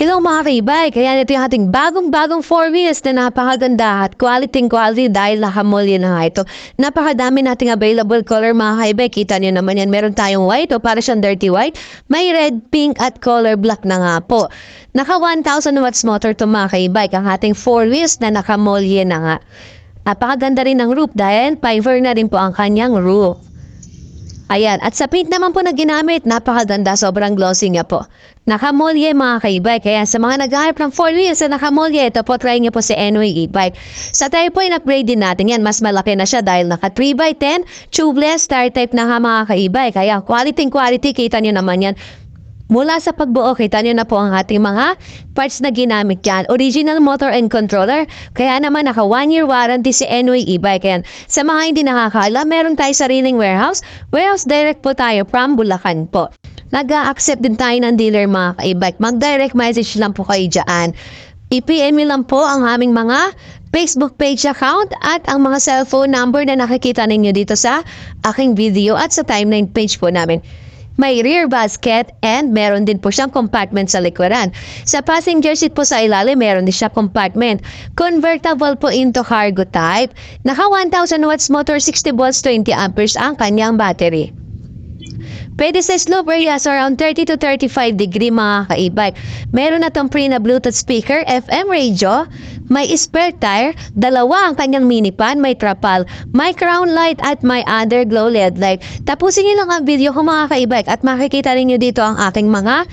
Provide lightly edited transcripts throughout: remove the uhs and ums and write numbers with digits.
Hello mga ka-e-bike, kaya ito yung ating bagong-bagong 4 wheels na napakaganda at quality dahil nakamulya na nga ito. Napakadami nating available color mga ka-e-bike. Kita nyo naman yan, meron tayong white o para siyang dirty white. May red, pink at color black na nga po. Naka 1,000 watts motor to mga ka-e-bike, ang ating 4 wheels na nakamulya na nga. Napakaganda rin ng roof dahil fiber na rin po ang kanyang roof. Ayan, at sa paint naman po na ginamit, napakaganda, sobrang glossy nga po. Nakamolye mga ka-e-bike, kaya sa mga naghahanap ng 4 wheels na nakamolye, ito po, try nyo po si NOE e-bike. Sa tayo po, in-upgrade din natin yan, mas malaki na siya dahil naka 3x10, tubeless, star type na nga mga ka-e-bike. Kaya quality, kita nyo naman yan. Mula sa pagbuo, kita nyo na po ang ating mga parts na ginamit yan. Original motor and controller. Kaya naman naka 1-year warranty si NOE e-bike. Yan. Sa mga hindi nakakaalam, meron tayo sariling warehouse. Warehouse direct po tayo from Bulacan po. Nag-a-accept din tayo ng dealer mga ka-e-bike. Mag-direct message lang po kayo dyan. I-PM lang po ang aming mga Facebook page account at ang mga cellphone number na nakikita ninyo dito sa aking video at sa timeline page po namin. May rear basket and meron din po siyang compartment sa likuran. Sa passenger seat po sa ilalim, meron din siya compartment. Convertible po into cargo type. Naka 1,000 watts motor, 60 volts, 20 amperes ang kanyang battery. Pwede sa slope areas around 30 to 35 degree mga ka-e-bike. Meron na tong pre na Bluetooth speaker, FM radio, may spare tire, dalawa ang kanyang minipan, may trapal, may crown light at may underglow LED light. Tapusin niyo lang ang video ko mga ka-e-bike at makikita rin niyo dito ang aking mga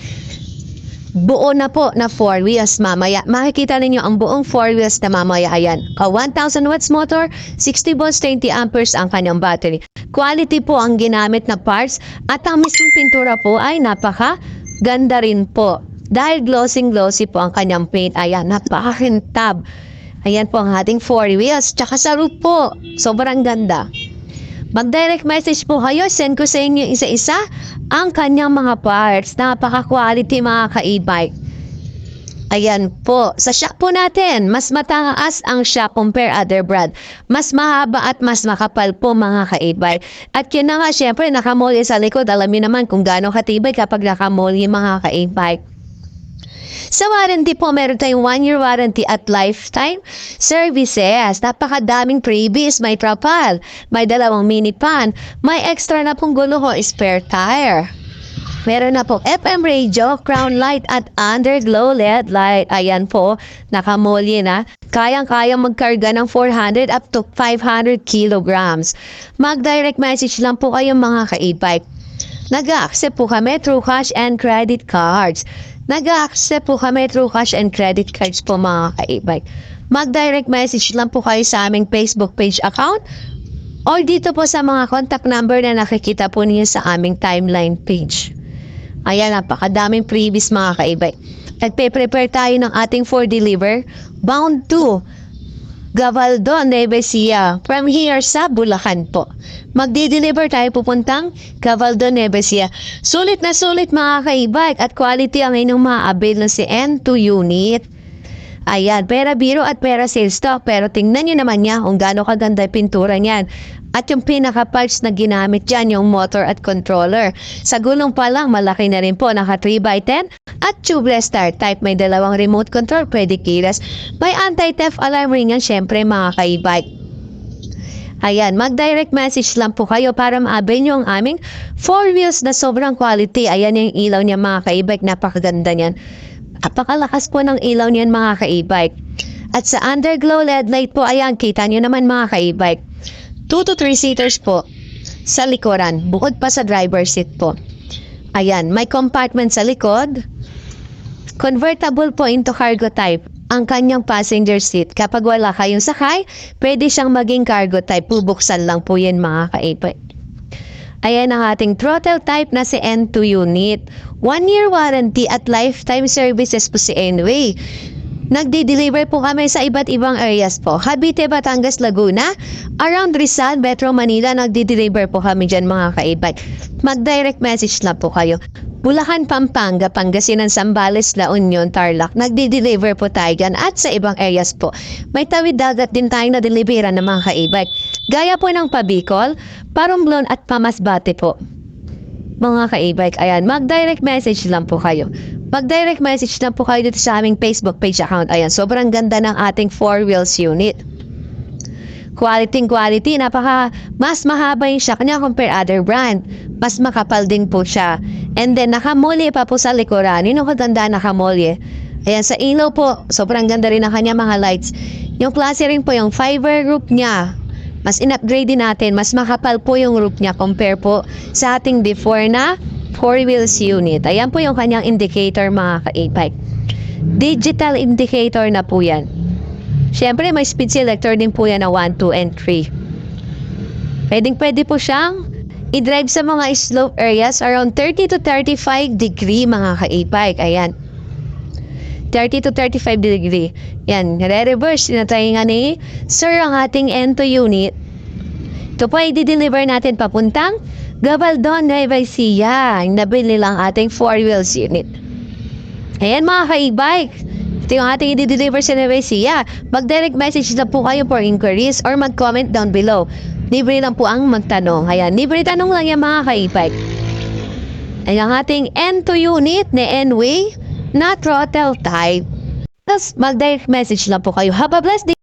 buo na po na 4 wheels mamaya. Makikita ninyo ang buong 4 wheels na mamaya. Ayan. A 1,000 watts motor, 60 volts, 20 amperes ang kanyang battery. Quality po ang ginamit na parts at ang mismong pintura po ay napaka ganda rin po. Dahil glossy po ang kanyang paint. Ayan, napakakintab. Ayan po ang ating 4 wheels. Tsaka sa roof po, sobrang ganda. Mag-direct message po kayo, send ko sa inyo isa-isa ang kanyang mga parts. Napaka-quality mga ka-e-bike. Ayan po, sa shock po natin, mas mataas ang shock compare other brand. Mas mahaba at mas makapal po mga ka-e-bike. At yun na nga, syempre, nakamolye sa likod. Alam niyo naman kung gaano katibay kapag nakamolye mga ka-e-bike. Sa warranty po, meron tayong 1-year warranty at lifetime services. Napakadaming freebies, may trapal, may dalawang minipan, may extra na pong gulo ho, spare tire. Meron na po FM radio, crown light at underglow LED light. Ayan po, nakamolye na. Kayang-kayang magkarga ng 400 up to 500 kilograms. Mag-direct message lang po kayo mga ka-e-bike. Nag-a-accept po kami through cash and credit cards. Nag-a-accept po kami through cash and credit cards po mga ka-e-bike. Mag-direct message lang po kayo sa aming Facebook page account or dito po sa mga contact number na nakikita po niyo sa aming timeline page. Ayan, napakadaming freebies mga ka-e-bike. Nagpe-prepare tayo ng ating for deliver bound to Gavaldo, Nueva Ecija. From here sa Bulacan po. Magdi-deliver tayo pupuntang Gavaldo, Nueva Ecija. Sulit na sulit mga ka-e-bike at quality ang inyong ma-avail na si N2 unit. Ayan, pera biro at pera sales stock. Pero tingnan nyo naman niya kung gaano kaganda yung pintura niyan. At yung pinaka-parts na ginamit dyan, yung motor at controller. Sa gulong pa lang, malaki na rin po. Naka 3x10 at tubeless start type. May dalawang remote control, pwede keyless. May anti-theft alarm ring yan, syempre mga ka-e-bike. Ayan, mag-direct message lang po kayo para ma-avail nyo ang aming 4 wheels na sobrang quality. Ayan yung ilaw niya mga ka-e-bike, napakaganda niyan. Napakalakas po ng ilaw niyan mga ka-e-bike. At sa underglow LED light po, ayan, kita nyo naman mga ka-e-bike. 2 to 3 seaters po sa likuran, bukod pa sa driver seat po. Ayan, may compartment sa likod. Convertible po into cargo type ang kanyang passenger seat. Kapag wala kayong sakay, pwede siyang maging cargo type. Bubuksan lang po yan mga ka-e-bike. Ayan ang ating throttle type na si N2 unit. 1-year warranty at lifetime services po si NOE. Nagdi-deliver po kami sa iba't ibang areas po. Cavite, Batangas, Laguna, around Rizal, Metro Manila, nagdi-deliver po kami dyan mga ka-e-bike. Mag-direct message lang po kayo. Bulacan, Pampanga, Pangasinan, Zambales, La Union, Tarlac, nagdi-deliver po tayo dyan at sa ibang areas po. May tawid dagat din tayong na-deliveran ng mga ka-e-bike. Gaya po ng Pabicol, Parumblon at Pamasbate po. Mga ka-e-bike, ayan, mag-direct message lang po kayo. mag-direct message na po kayo dito sa aming Facebook page account. Ayan, sobrang ganda ng ating 4 wheels unit. Quality, mas mahaba yung shock niya compare other brand. Mas makapal din po siya. And then, nakamolye pa po sa likuran. Yun ang kaganda, nakamolye. Ayan, sa ilaw po, sobrang ganda rin ang kanya mga lights. Yung klase rin po, yung fiber roof niya, mas in-upgrade din natin. Mas makapal po yung roof niya compare po sa ating before na 4 wheels unit. Ayan po yung kanyang indicator mga ka-e-bike. Digital indicator na po yan. Siyempre, may speed selector din po yan na 1, 2, and 3. Pwede po siyang i-drive sa mga slope areas around 30 to 35 degree mga ka-e-bike. Ayan. 30 to 35 degree. Yan. Re-reverse. Tinatry nga ni Sir ang ating Ento unit. Ito po ay di-deliver natin papuntang Gabaldon, Nueva Ecija. Nabili lang ating 4 wheels unit. Ayan mga ka-e-bike. Ito yung ating i-deliver sa Nueva Ecija. Mag-direct message na po kayo for inquiries or mag-comment down below. Libre lang po ang magtanong. Ayan, libre tanong lang yan mga ka-e-bike. Ayan ang ating Ento unit ni N-Way na throttle type. Tapos mag-direct message lang po kayo. Have a blessed day!